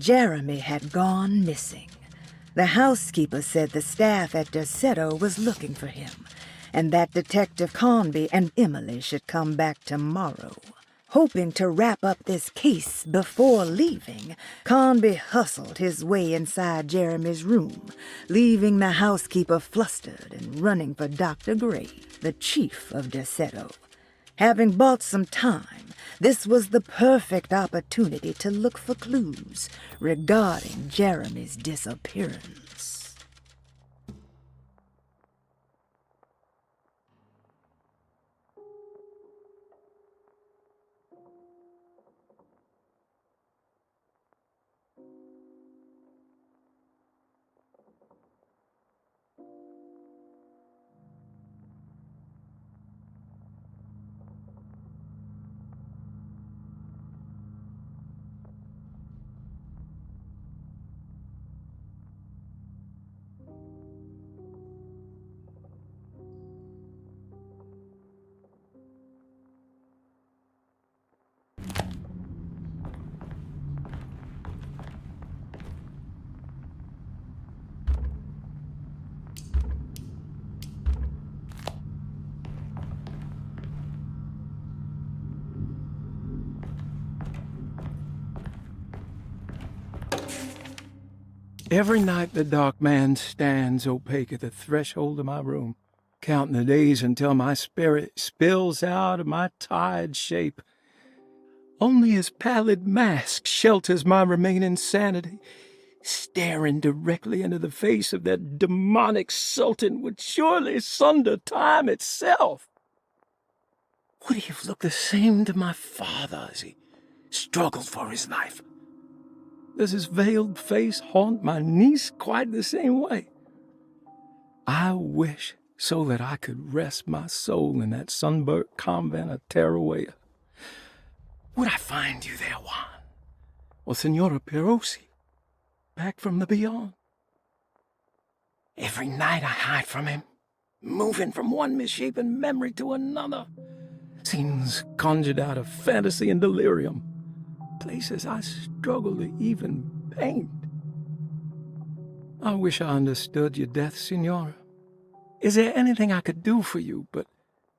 Jeremy had gone missing. The housekeeper said the staff at Derceto was looking for him, and that Detective Conby and Emily should come back tomorrow. Hoping to wrap up this case before leaving, Conby hustled his way inside Jeremy's room, leaving the housekeeper flustered and running for Dr. Gray, the chief of Derceto. Having bought some time, this was the perfect opportunity to look for clues regarding Jeremy's disappearance. Every night the dark man stands opaque at the threshold of my room, counting the days until my spirit spills out of my tired shape. Only his pallid mask shelters my remaining sanity. Staring directly into the face of that demonic sultan would surely sunder time itself. Would he have looked the same to my father as he struggled for his life? Does his veiled face haunt my niece quite the same way? I wish so that I could rest my soul in that sunburnt convent of Tarawea. Would I find you there, Juan? Or Senora Perosi, back from the beyond? Every night I hide from him, moving from one misshapen memory to another. Scenes conjured out of fantasy and delirium. Places I struggle to even paint. I wish I understood your death, Senora. Is there anything I could do for you but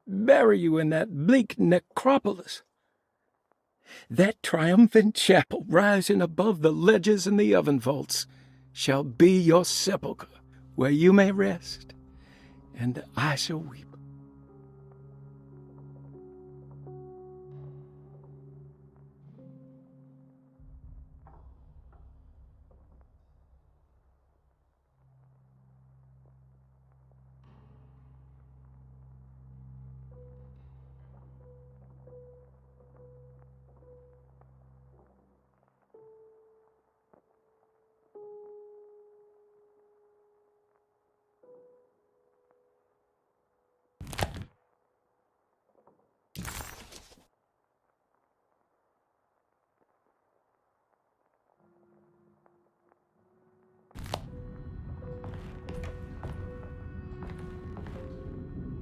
bury you in that bleak necropolis? That triumphant chapel rising above the ledges and the oven vaults shall be your sepulchre, where you may rest, and I shall weep.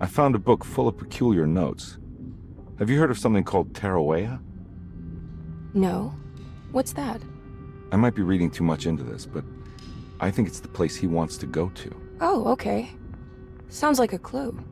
I found a book full of peculiar notes. Have you heard of something called Tarawea? No. What's that? I might be reading too much into this, but I think it's the place he wants to go to. Oh, okay. Sounds like a clue.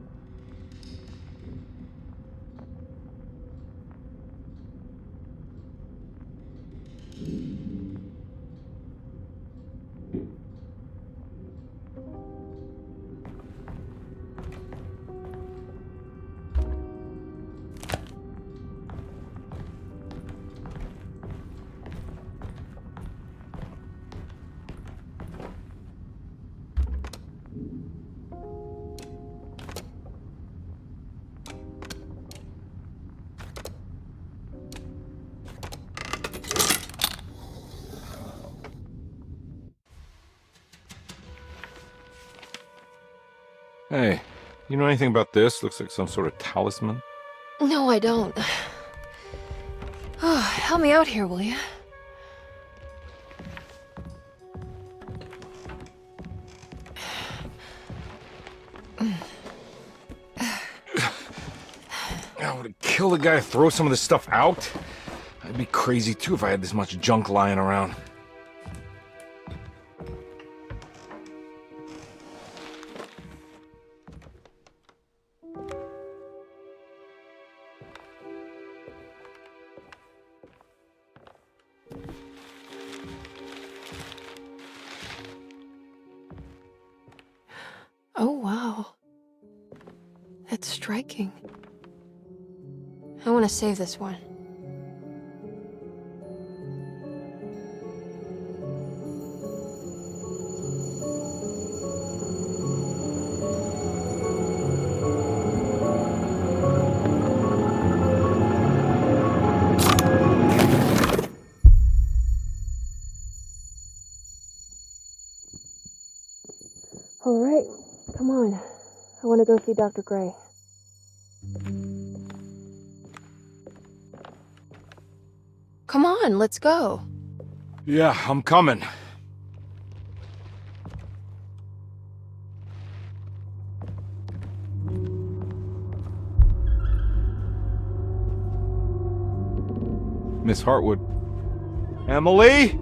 Hey, you know anything about this? Looks like some sort of talisman. No, I don't. Oh, help me out here, will you? I would kill the guy to throw some of this stuff out. I'd be crazy too if I had this much junk lying around. Oh, wow. That's striking. I want to save this one. All right, come on. I want to go see Dr. Gray. Come on, let's go. Yeah, I'm coming. Miss Hartwood. Emily?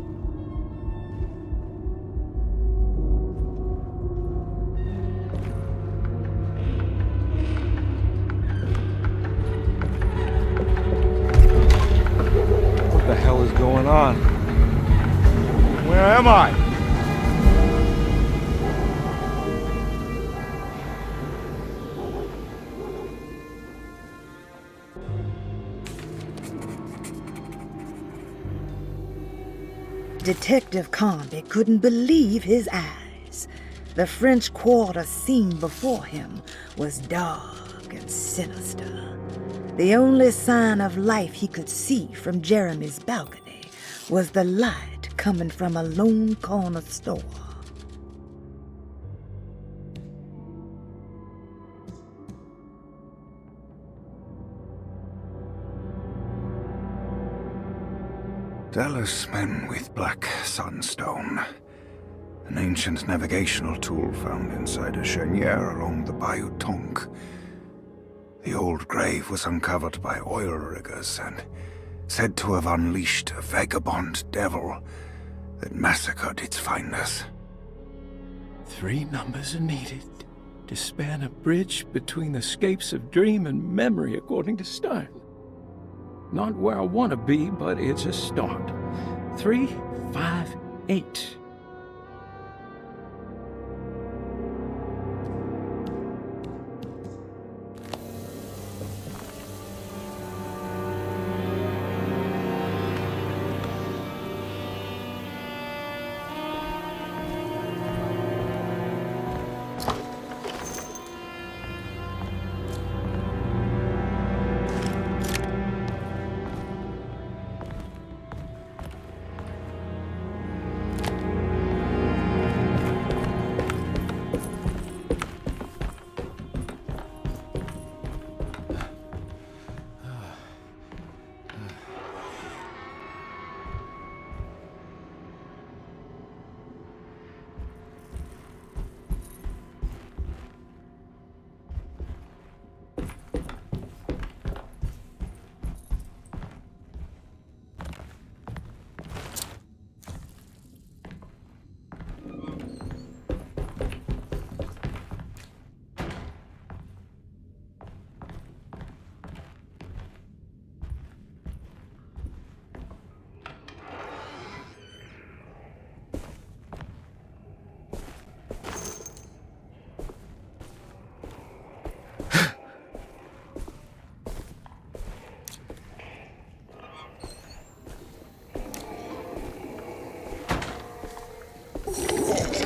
What the hell is going on? Where am I? Detective Conby couldn't believe his eyes. The French Quarter scene before him was dark and sinister. The only sign of life he could see from Jeremy's balcony was the light coming from a lone corner store. Talismã with black sunstone. An ancient navigational tool found inside a cheniere along the Bayou Tonk. The old grave was uncovered by oil riggers and said to have unleashed a vagabond devil that massacred its finders. 3 numbers are needed to span a bridge between the scapes of dream and memory, according to Stone. Not where I want to be, but it's a start. 3, 5, 8.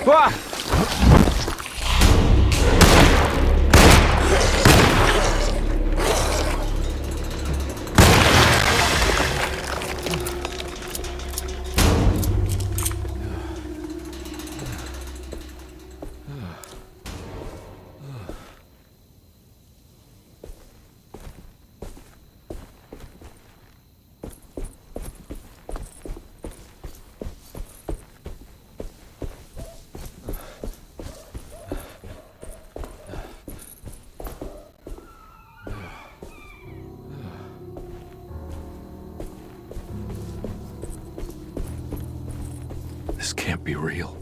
Ah! This can't be real.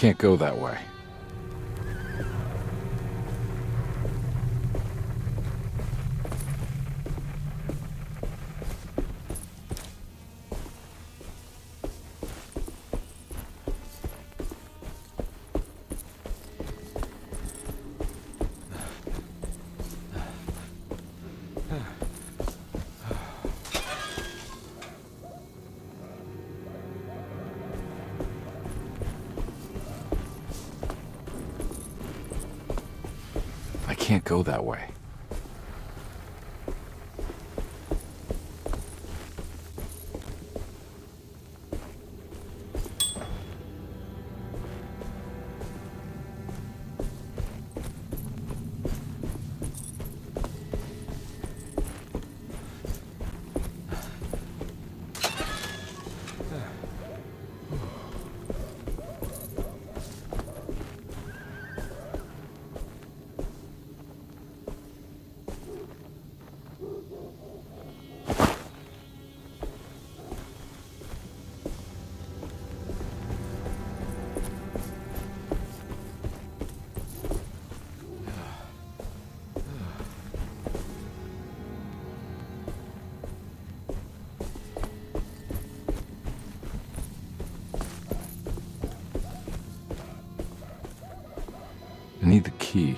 can't go that way. I can't go that way. I need the key.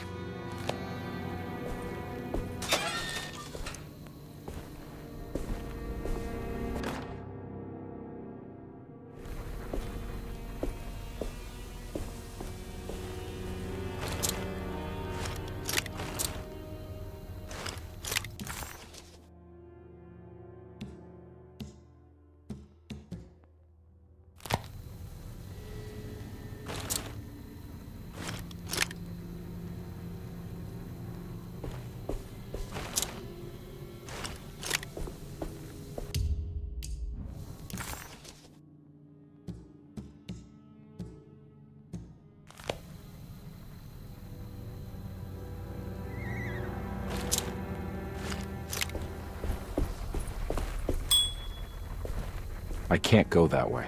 I can't go that way.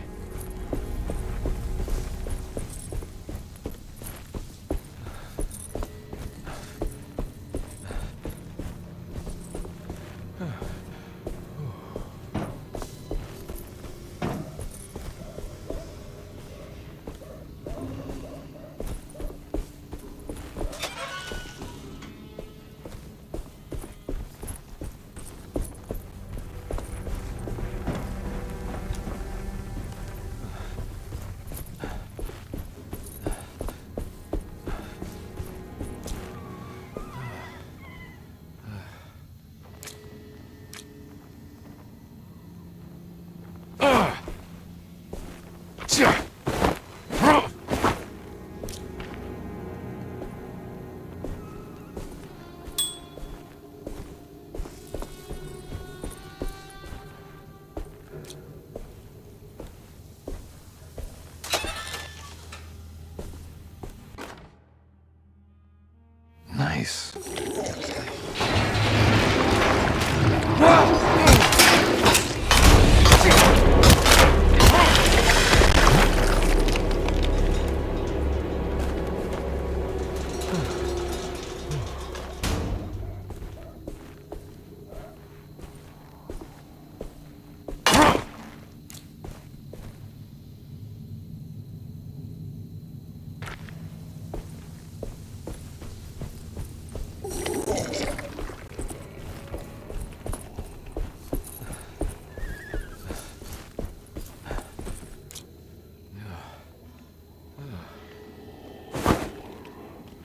Nice.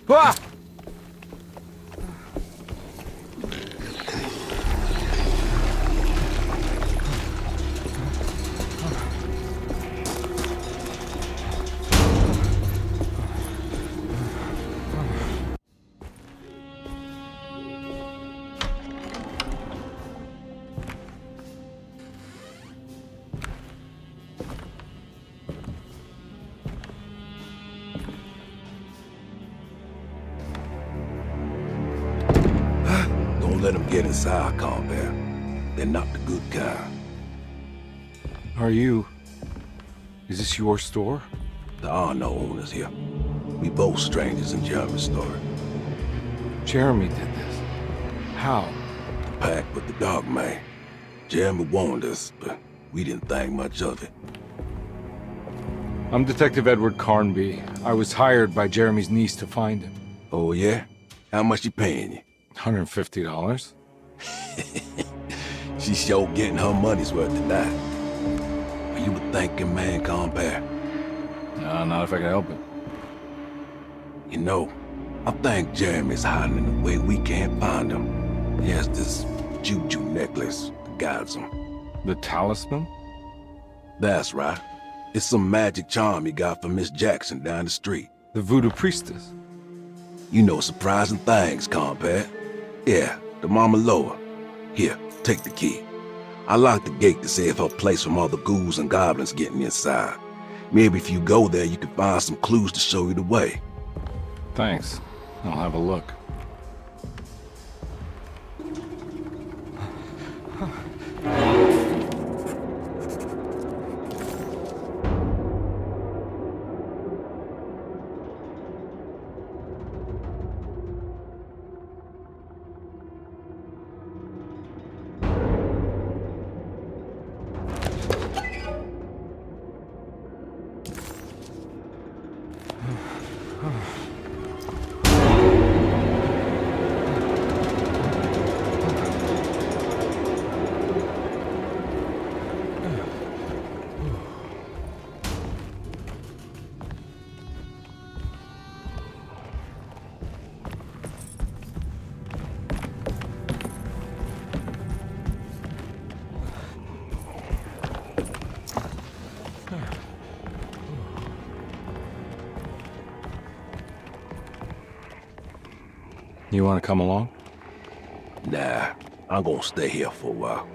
Ah! Let them get inside, combat. They're not the good kind. Are you... Is this your store? There are no owners here. We both strangers in Jeremy's story. Jeremy did this. How? Pact with the dog man. Jeremy warned us, but we didn't think much of it. I'm Detective Edward Carnby. I was hired by Jeremy's niece to find him. Oh, yeah? How much she paying you? $150. She's sure getting her money's worth tonight. Are you a thinking man, compare? No, not if I can help it. You know, I think Jeremy's hiding in a way we can't find him. He has this juju necklace that guides him. The Talismã? That's right. It's some magic charm he got from Miss Jackson down the street. The voodoo priestess? You know surprising things, compare. Yeah, the Mama Loa. Here, take the key. I locked the gate to save her place from all the ghouls and goblins getting inside. Maybe if you go there, you can find some clues to show you the way. Thanks. I'll have a look. You want to come along? Nah, I'm gonna stay here for a while.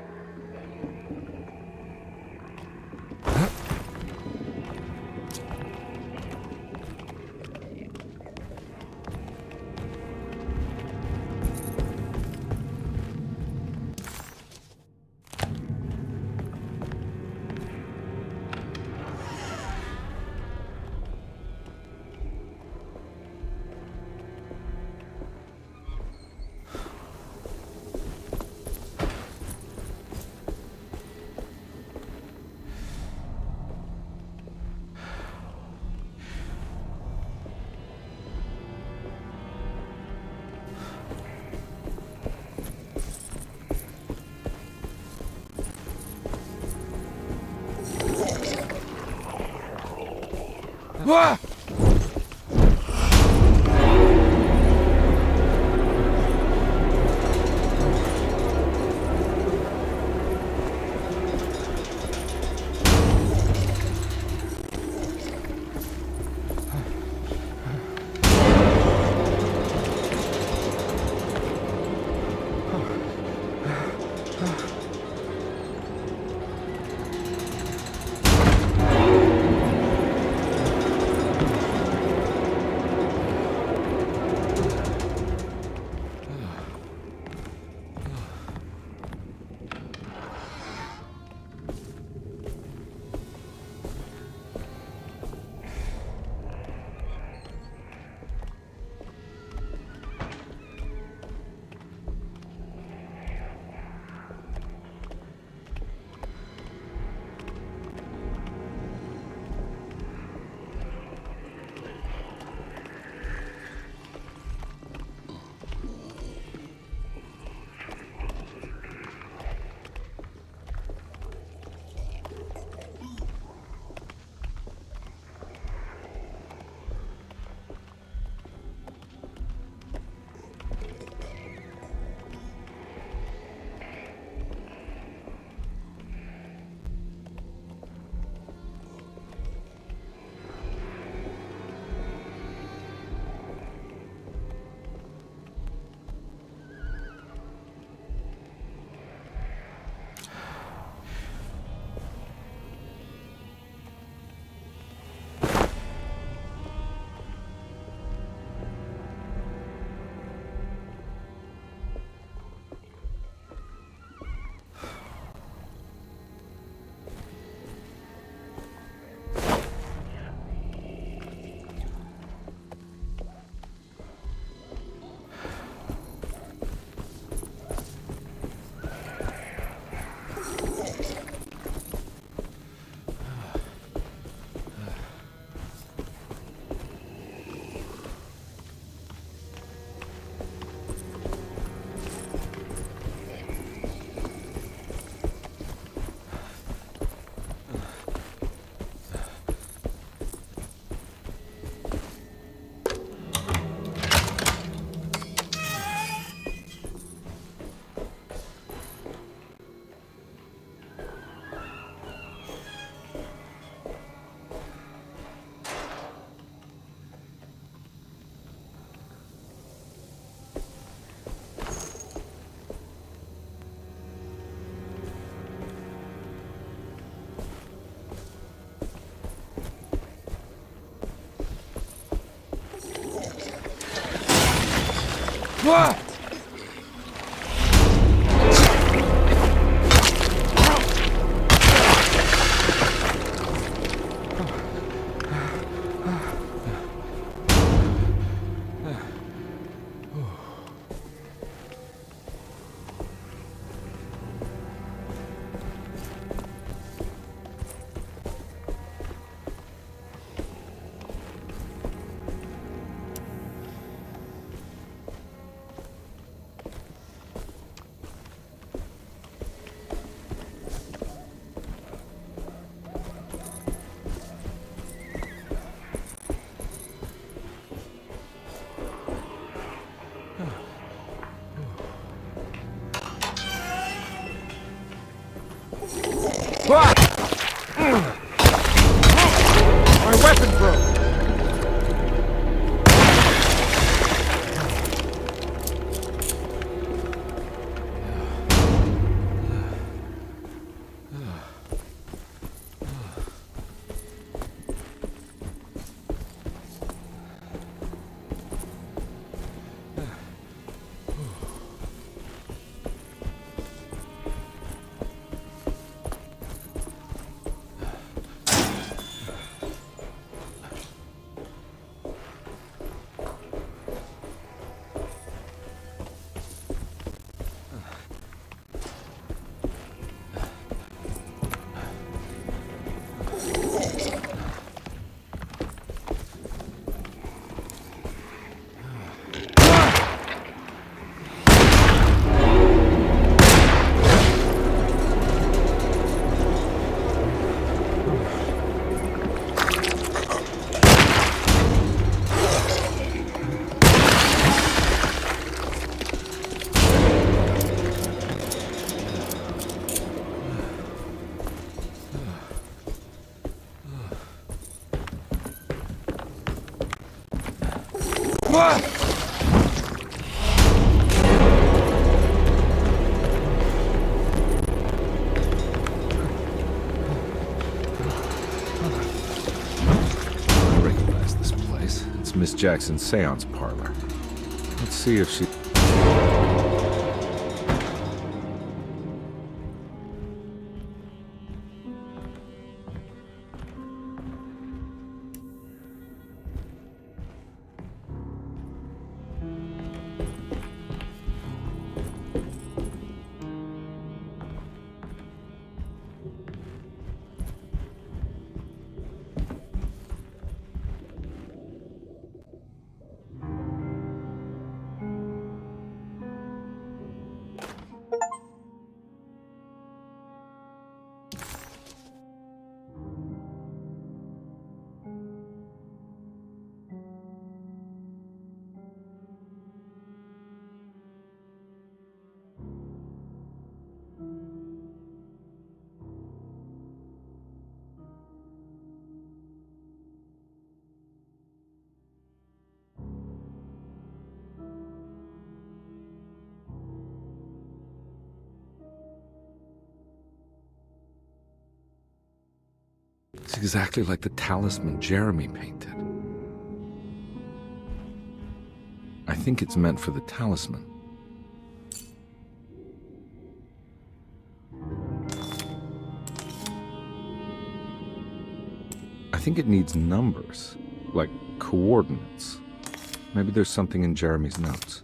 Ah! My weapon broke! I recognize this place. It's Miss Jackson's seance parlor. Let's see if she... It's exactly like the talisman Jeremy painted. I think it's meant for the talisman. I think it needs numbers, like coordinates. Maybe there's something in Jeremy's notes.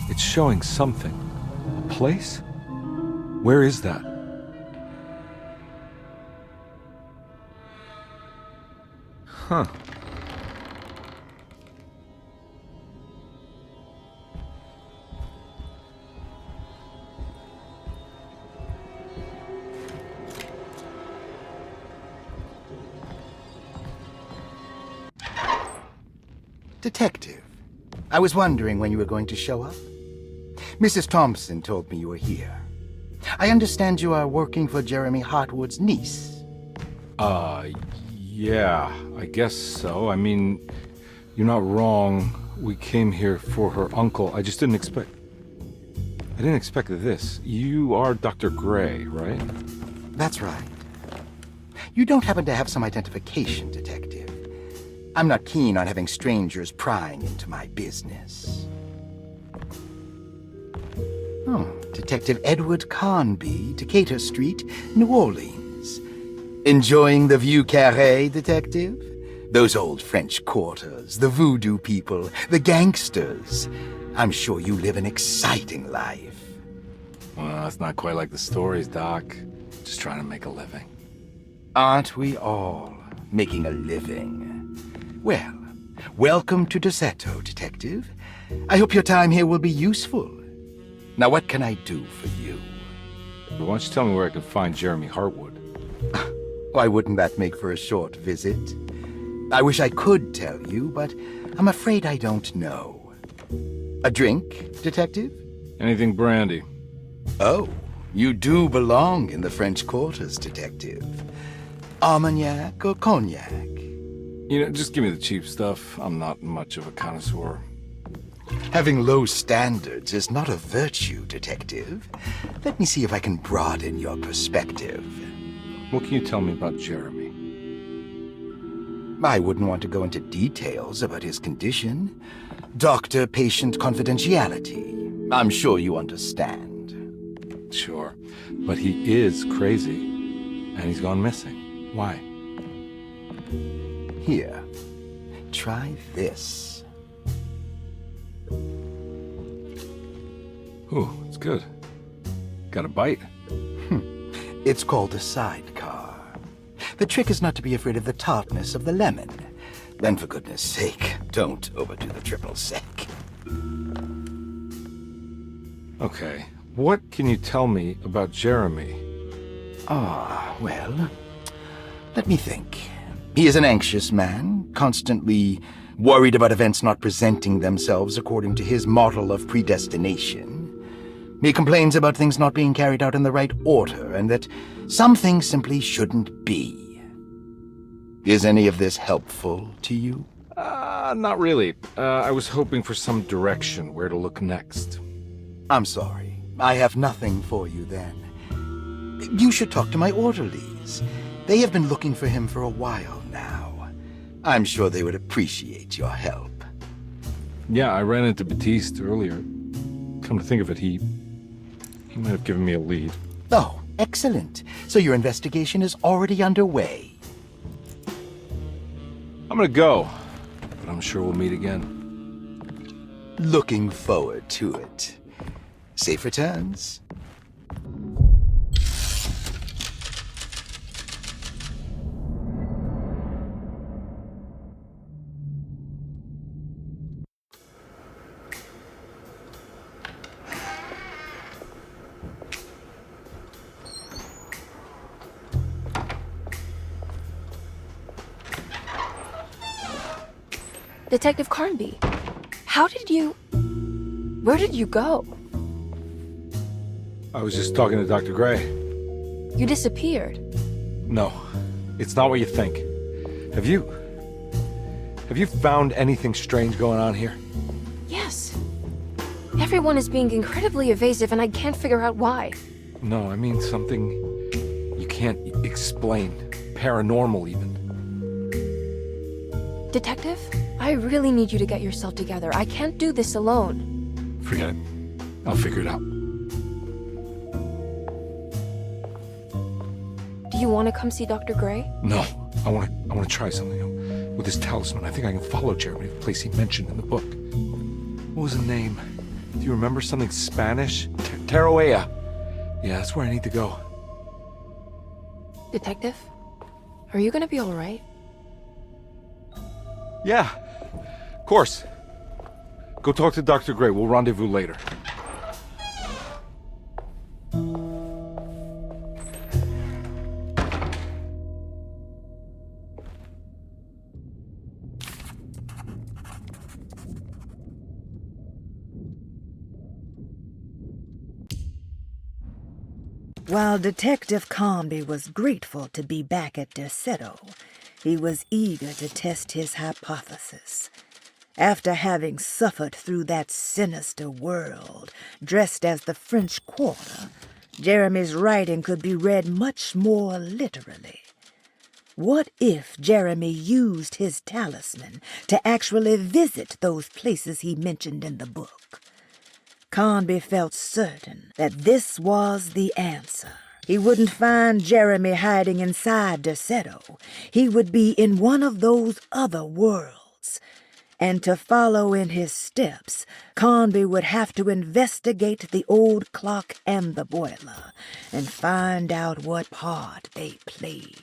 It's showing something. A place? Where is that? Huh. Detective, I was wondering when you were going to show up. Mrs. Thompson told me you were here. I understand you are working for Jeremy Hartwood's niece. Yeah, I guess so. I mean, you're not wrong. We came here for her uncle. I just didn't expect... I didn't expect this. You are Dr. Gray, right? That's right. You don't happen to have some identification, Detective. I'm not keen on having strangers prying into my business. Oh, Detective Edward Carnby, Decatur Street, New Orleans. Enjoying the Vieux Carré, Detective? Those old French quarters, the voodoo people, the gangsters. I'm sure you live an exciting life. Well, it's not quite like the stories, Doc. Just trying to make a living. Aren't we all making a living? Well, welcome to Deseto, Detective. I hope your time here will be useful. Now, what can I do for you? Why don't you tell me where I can find Jeremy Hartwood? Why wouldn't that make for a short visit? I wish I could tell you, but I'm afraid I don't know. A drink, Detective? Anything brandy. Oh, you do belong in the French quarters, Detective. Armagnac or cognac? You know, just give me the cheap stuff. I'm not much of a connoisseur. Having low standards is not a virtue, Detective. Let me see if I can broaden your perspective. What can you tell me about Jeremy? I wouldn't want to go into details about his condition. Doctor-patient confidentiality. I'm sure you understand. Sure, but he is crazy, and he's gone missing. Why? Here, try this. Ooh, it's good. Got a bite? It's called a sidecar. The trick is not to be afraid of the tartness of the lemon. Then, for goodness sake, don't overdo the triple sec. Okay, what can you tell me about Jeremy? Well, let me think. He is an anxious man, constantly worried about events not presenting themselves according to his model of predestination. He complains about things not being carried out in the right order, and that some things simply shouldn't be. Is any of this helpful to you? Not really. I was hoping for some direction where to look next. I'm sorry. I have nothing for you then. You should talk to my orderlies. They have been looking for him for a while now. I'm sure they would appreciate your help. Yeah, I ran into Batiste earlier. Come to think of it, he might have given me a lead. Oh, excellent. So your investigation is already underway. I'm gonna go, but I'm sure we'll meet again. Looking forward to it. Safe returns. Detective Carnby, where did you go? I was just talking to Dr. Gray. You disappeared. No, it's not what you think. Have you found anything strange going on here? Yes. Everyone is being incredibly evasive and I can't figure out why. No, I mean something you can't explain. Paranormal, even. Detective, I really need you to get yourself together. I can't do this alone. Forget it. I'll figure it out. Do you want to come see Dr. Gray? No, I want to try something. With this talisman, I think I can follow Jeremy to the place he mentioned in the book. What was the name? Do you remember something Spanish? Teroea. Yeah, that's where I need to go. Detective, are you gonna be all right? Yeah, of course. Go talk to Dr. Gray. We'll rendezvous later. While Detective Conby was grateful to be back at Derceto, he was eager to test his hypothesis. After having suffered through that sinister world, dressed as the French Quarter, Jeremy's writing could be read much more literally. What if Jeremy used his talisman to actually visit those places he mentioned in the book? Conby felt certain that this was the answer. He wouldn't find Jeremy hiding inside Derceto. He would be in one of those other worlds. And to follow in his steps, Conby would have to investigate the old clock and the boiler and find out what part they played.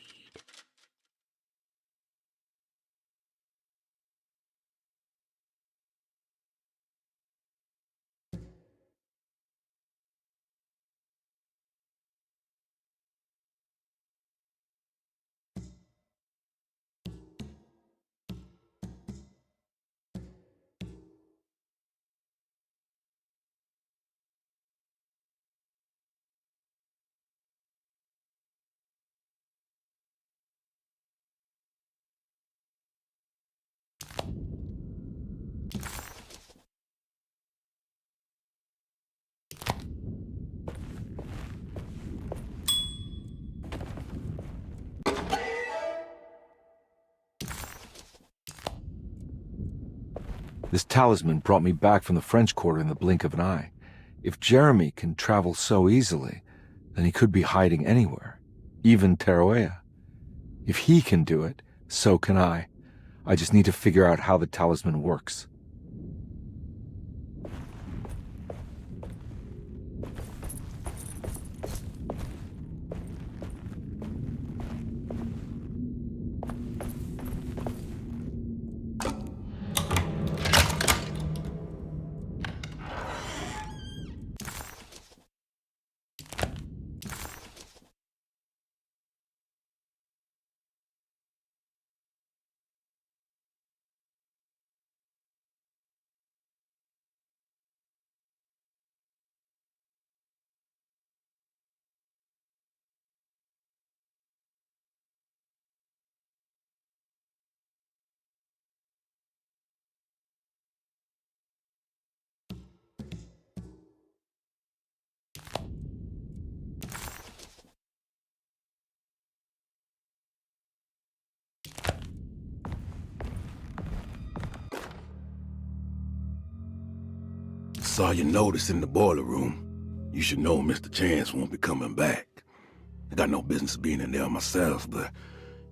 This talisman brought me back from the French Quarter in the blink of an eye. If Jeremy can travel so easily, then he could be hiding anywhere, even Tarouea. If he can do it, so can I. I just need to figure out how the talisman works. Saw your notice in the boiler room. You should know Mr. Chance won't be coming back. I got no business being in there myself, but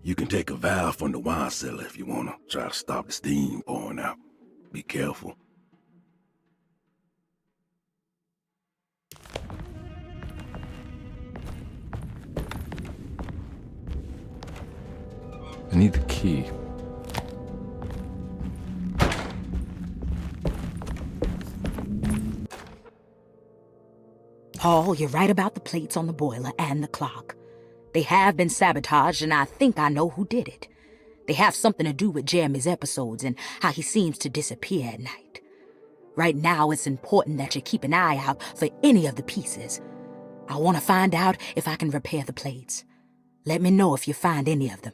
you can take a valve from the wine cellar if you want to try to stop the steam pouring out. Be careful. I need the key. Paul, you're right about the plates on the boiler and the clock. They have been sabotaged, and I think I know who did it. They have something to do with Jeremy's episodes and how he seems to disappear at night. Right now, it's important that you keep an eye out for any of the pieces. I want to find out if I can repair the plates. Let me know if you find any of them.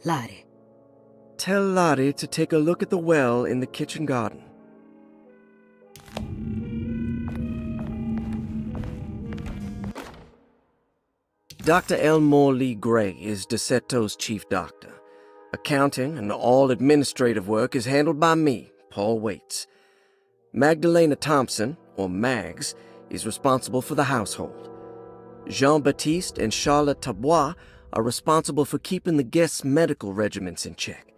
Lottie. Tell Lottie to take a look at the well in the kitchen garden. Dr. Elmore Lee Gray is Deceto's chief doctor. Accounting and all administrative work is handled by me, Paul Waits. Magdalena Thompson, or Mags, is responsible for the household. Jean-Baptiste and Charlotte Tabois are responsible for keeping the guests' medical regimens in check.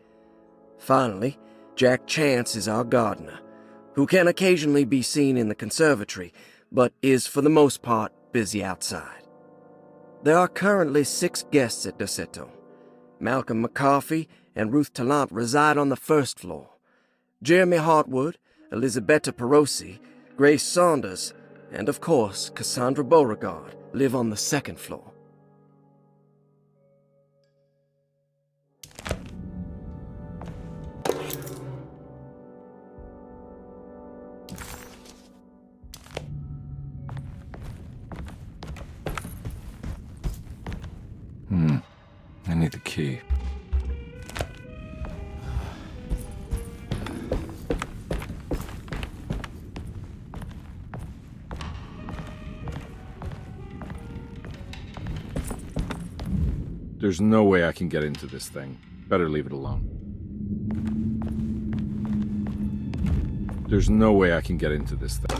Finally, Jack Chance is our gardener, who can occasionally be seen in the conservatory, but is for the most part busy outside. There are currently 6 guests at Derceto. Malcolm McCarthy and Ruth Tallant reside on the first floor. Jeremy Hartwood, Elisabetta Perosi, Grace Saunders, and of course Cassandra Beauregard live on the second floor. need the key. There's no way I can get into this thing. Better leave it alone. There's no way I can get into this thing.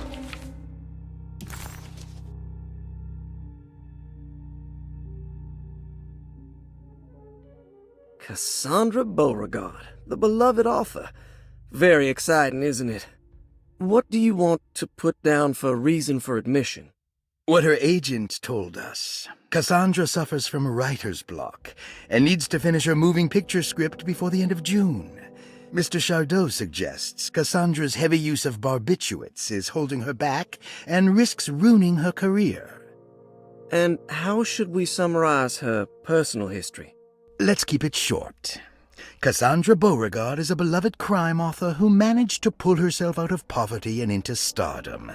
Cassandra Beauregard, the beloved author. Very exciting, isn't it? What do you want to put down for reason for admission? What her agent told us. Cassandra suffers from writer's block and needs to finish her moving picture script before the end of June. Mr. Chardot suggests Cassandra's heavy use of barbiturates is holding her back and risks ruining her career. And how should we summarize her personal history? Let's keep it short. Cassandra Beauregard is a beloved crime author who managed to pull herself out of poverty and into stardom.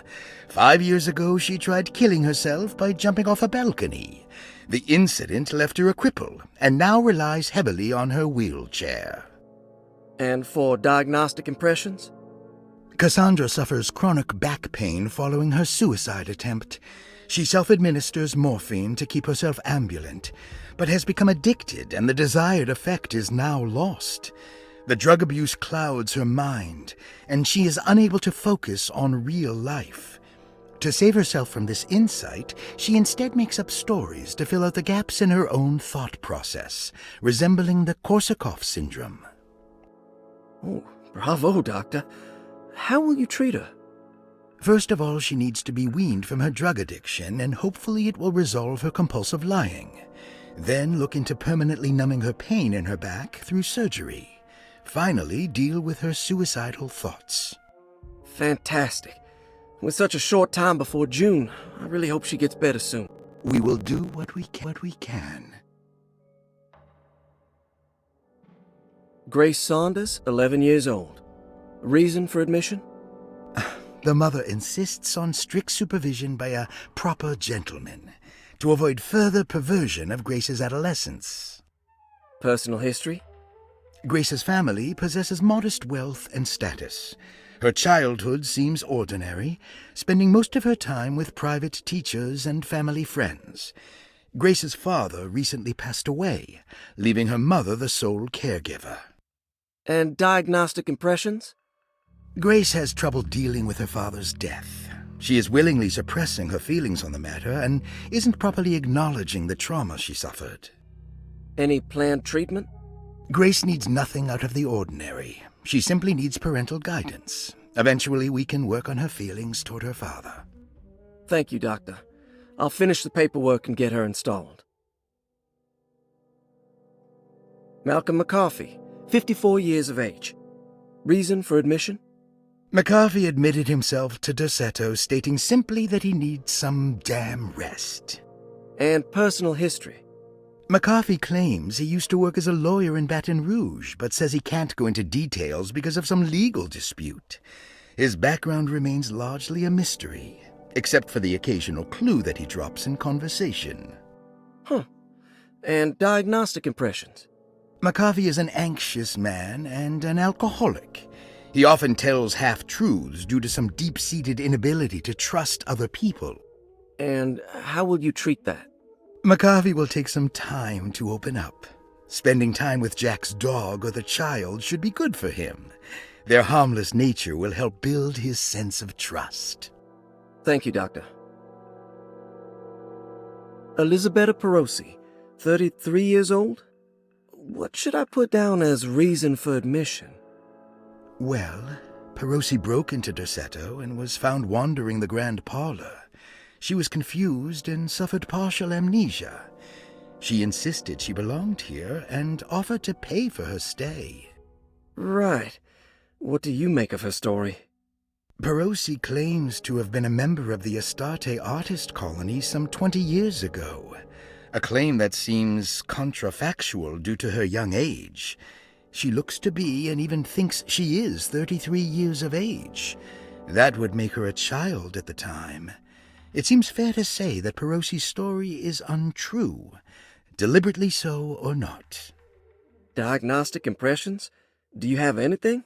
5 years ago, she tried killing herself by jumping off a balcony. The incident left her a cripple, and now relies heavily on her wheelchair. And for diagnostic impressions? Cassandra suffers chronic back pain following her suicide attempt. She self-administers morphine to keep herself ambulant, but has become addicted and the desired effect is now lost. The drug abuse clouds her mind, and she is unable to focus on real life. To save herself from this insight, she instead makes up stories to fill out the gaps in her own thought process, resembling the Korsakoff syndrome. Oh, bravo, Doctor. How will you treat her? First of all, she needs to be weaned from her drug addiction, and hopefully it will resolve her compulsive lying. Then look into permanently numbing her pain in her back through surgery. Finally, deal with her suicidal thoughts. Fantastic. With such a short time before June, I really hope she gets better soon. We will do what we can. Grace Saunders, 11 years old. Reason for admission? The mother insists on strict supervision by a proper gentleman to avoid further perversion of Grace's adolescence. Personal history? Grace's family possesses modest wealth and status. Her childhood seems ordinary, spending most of her time with private teachers and family friends. Grace's father recently passed away, leaving her mother the sole caregiver. And diagnostic impressions? Grace has trouble dealing with her father's death. She is willingly suppressing her feelings on the matter and isn't properly acknowledging the trauma she suffered. Any planned treatment? Grace needs nothing out of the ordinary. She simply needs parental guidance. Eventually, we can work on her feelings toward her father. Thank you, Doctor. I'll finish the paperwork and get her installed. Malcolm McCarthy, 54 years of age. Reason for admission? McCarthy admitted himself to Dorsetto, stating simply that he needs some damn rest. And personal history? McCarthy claims he used to work as a lawyer in Baton Rouge, but says he can't go into details because of some legal dispute. His background remains largely a mystery, except for the occasional clue that he drops in conversation. Huh. And diagnostic impressions? McCarthy is an anxious man and an alcoholic. He often tells half-truths due to some deep-seated inability to trust other people. And how will you treat that? McCarthy will take some time to open up. Spending time with Jack's dog or the child should be good for him. Their harmless nature will help build his sense of trust. Thank you, Doctor. Elisabetta Perosi, 33 years old? What should I put down as reason for admission? Well, Perosi broke into Dorsetto and was found wandering the grand parlor. She was confused and suffered partial amnesia. She insisted she belonged here and offered to pay for her stay. Right. What do you make of her story? Perosi claims to have been a member of the Astarte artist colony some 20 years ago, a claim that seems contrafactual due to her young age. She looks to be and even thinks she is 33 years of age. That would make her a child at the time. It seems fair to say that Perosi's story is untrue. deliberately so or not. Diagnostic impressions? Do you have anything?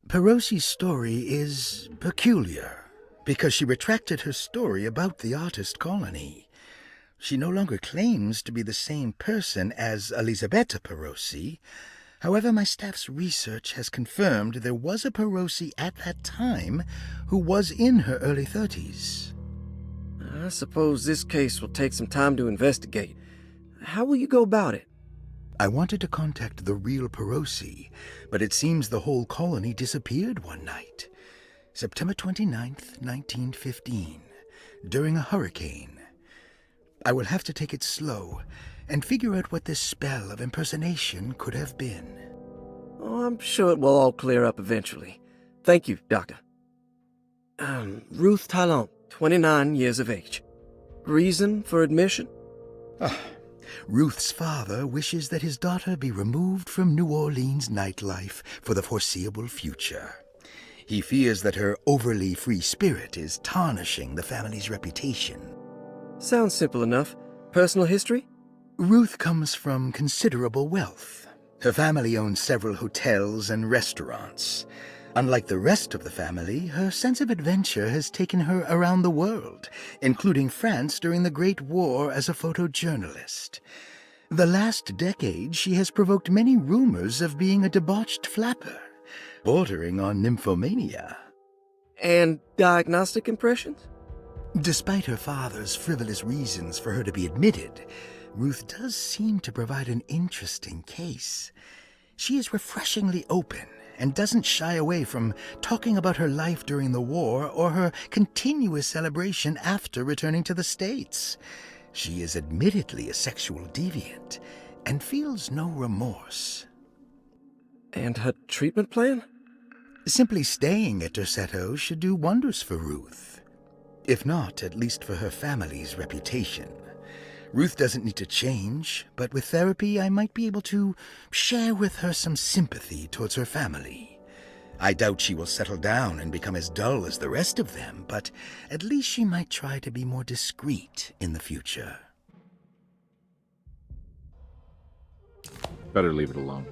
Perosi's story is peculiar because she retracted her story about the artist colony. She no longer claims to be the same person as Elisabetta Perosi. However, my staff's research has confirmed there was a Perosi at that time who was in her early 30s. I suppose this case will take some time to investigate. How will you go about it? I wanted to contact the real Perosi, but it seems the whole colony disappeared one night. September 29th, 1915, during a hurricane. I will have to take it slow and figure out what this spell of impersonation could have been. Oh, I'm sure it will all clear up eventually. Thank you, Doctor. Ruth Talon, 29 years of age. Reason for admission? Ruth's father wishes that his daughter be removed from New Orleans nightlife for the foreseeable future. He fears that her overly free spirit is tarnishing the family's reputation. Sounds simple enough. Personal history? Ruth comes from considerable wealth. Her family owns several hotels and restaurants. Unlike the rest of the family, her sense of adventure has taken her around the world, including France during the Great War as a photojournalist. The last decade, she has provoked many rumors of being a debauched flapper, bordering on nymphomania. And diagnostic impressions? Despite her father's frivolous reasons for her to be admitted, Ruth does seem to provide an interesting case. She is refreshingly open and doesn't shy away from talking about her life during the war or her continuous celebration after returning to the States. She is admittedly a sexual deviant and feels no remorse. And her treatment plan? Simply staying at Derceto should do wonders for Ruth. If not, at least for her family's reputation. Ruth doesn't need to change, but with therapy I might be able to share with her some sympathy towards her family. I doubt she will settle down and become as dull as the rest of them, but at least she might try to be more discreet in the future. Better leave it alone.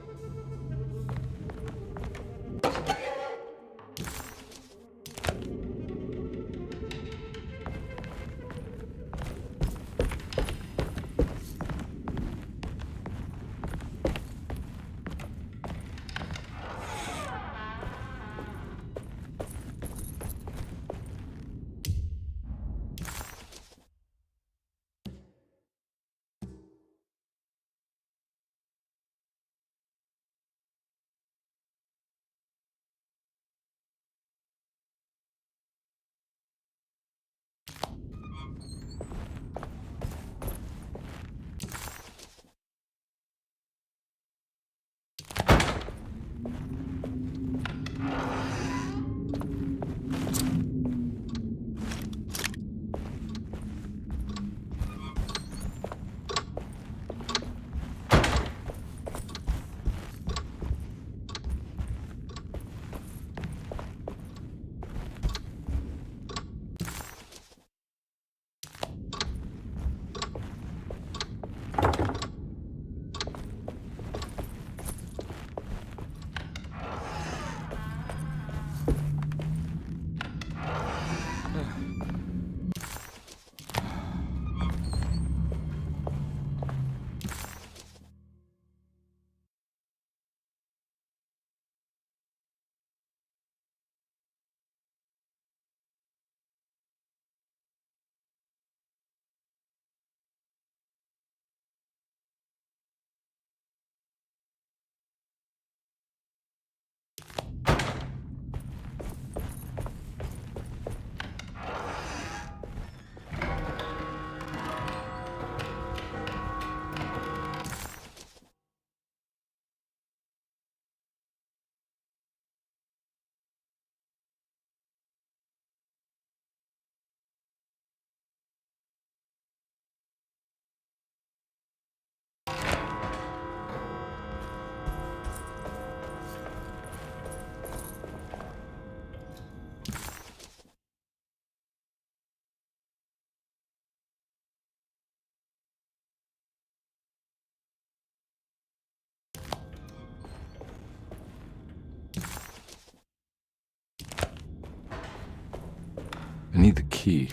I need the key.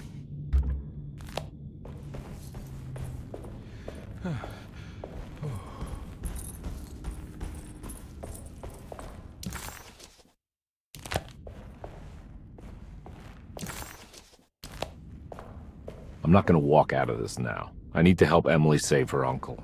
I'm not gonna walk out of this now. I need to help Emily save her uncle.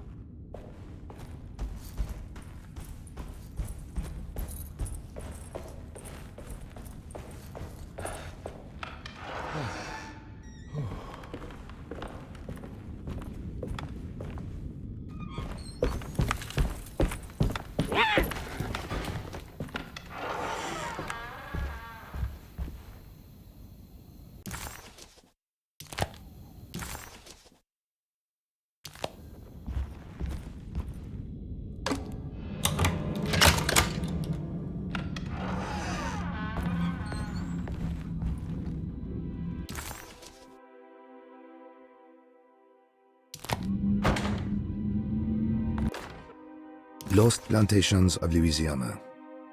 Lost Plantations of Louisiana,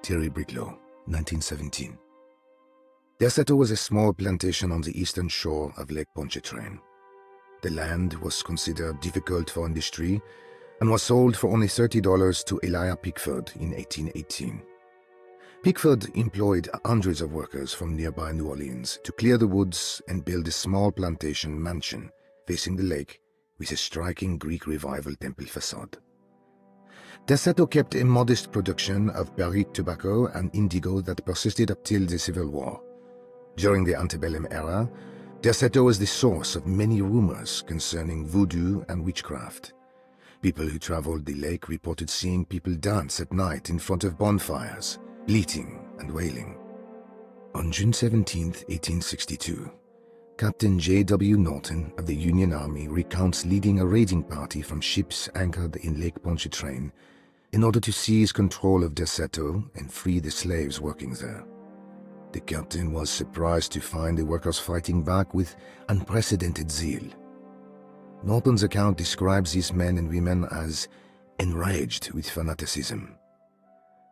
Thierry Briclot, 1917. Derceto was a small plantation on the eastern shore of Lake Pontchartrain. The land was considered difficult for industry and was sold for only $30 to Elijah Pickford in 1818. Pickford employed hundreds of workers from nearby New Orleans to clear the woods and build a small plantation mansion facing the lake with a striking Greek Revival temple facade. Derceto kept a modest production of barrique tobacco and indigo that persisted up till the Civil War. During the antebellum era, Derceto was the source of many rumors concerning voodoo and witchcraft. People who traveled the lake reported seeing people dance at night in front of bonfires, bleating and wailing. On June 17, 1862, Captain J.W. Norton of the Union Army recounts leading a raiding party from ships anchored in Lake Pontchartrain in order to seize control of Derceto and free the slaves working there. The captain was surprised to find the workers fighting back with unprecedented zeal. Norton's account describes these men and women as enraged with fanaticism.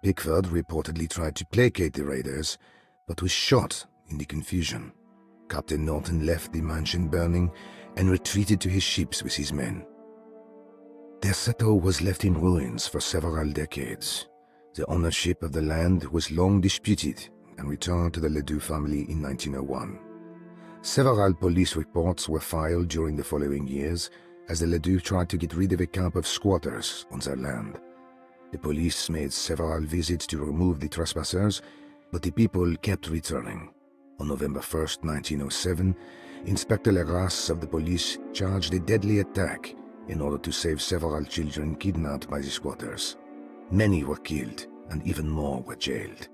Pickford reportedly tried to placate the raiders, but was shot in the confusion. Captain Norton left the mansion burning and retreated to his ships with his men. Derceto was left in ruins for several decades. The ownership of the land was long disputed and returned to the Ledoux family in 1901. Several police reports were filed during the following years as the Ledoux tried to get rid of a camp of squatters on their land. The police made several visits to remove the trespassers, but the people kept returning. On November 1, 1907, Inspector Legras of the police charged a deadly attack in order to save several children kidnapped by the squatters. Many were killed, and even more were jailed.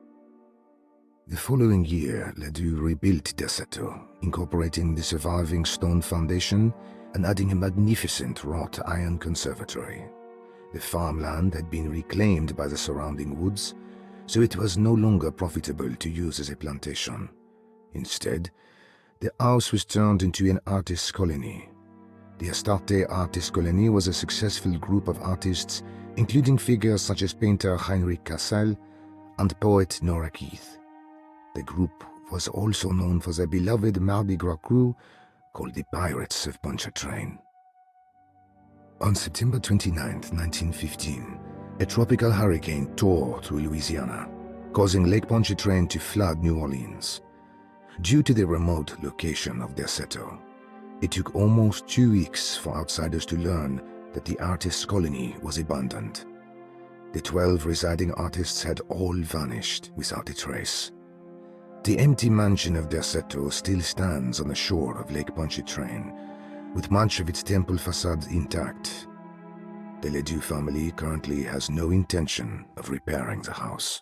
The following year, Ledoux rebuilt Derceto, incorporating the surviving stone foundation and adding a magnificent wrought iron conservatory. The farmland had been reclaimed by the surrounding woods, so it was no longer profitable to use as a plantation. Instead, the house was turned into an artist's colony. The Astarte Artist Colony was a successful group of artists, including figures such as painter Heinrich Cassel and poet Nora Keith. The group was also known for their beloved Mardi Gras crew called the Pirates of Pontchartrain. On September 29, 1915, a tropical hurricane tore through Louisiana, causing Lake Pontchartrain to flood New Orleans. Due to the remote location of Derceto, it took almost 2 weeks for outsiders to learn that the artist's colony was abandoned. The 12 residing artists had all vanished without a trace. The empty mansion of Derceto still stands on the shore of Lake Pontchartrain, with much of its temple facade intact. The Ledoux family currently has no intention of repairing the house.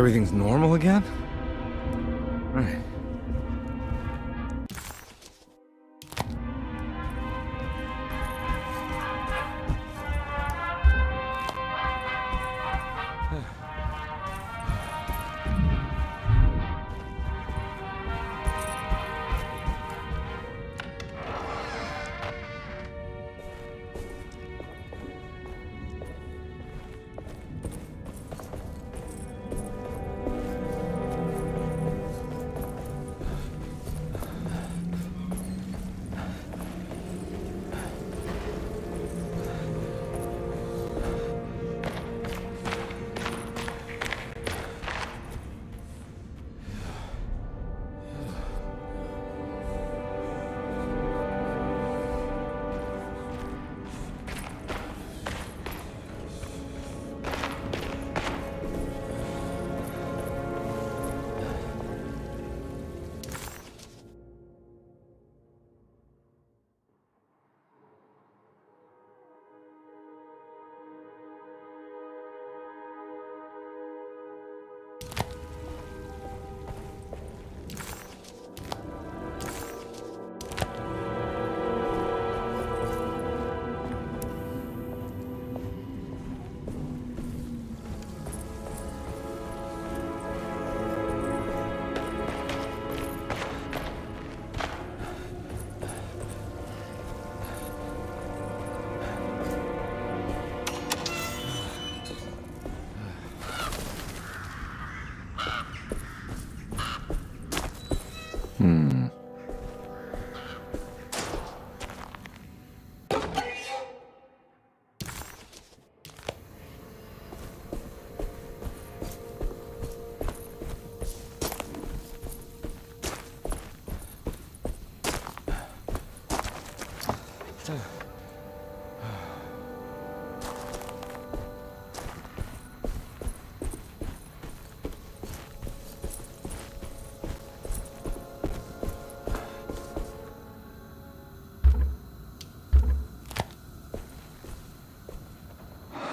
everything's normal again? Right.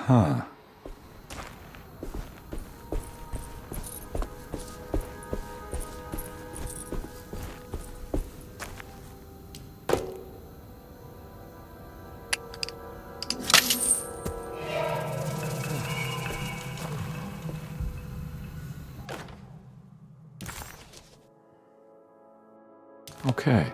Huh. Okay.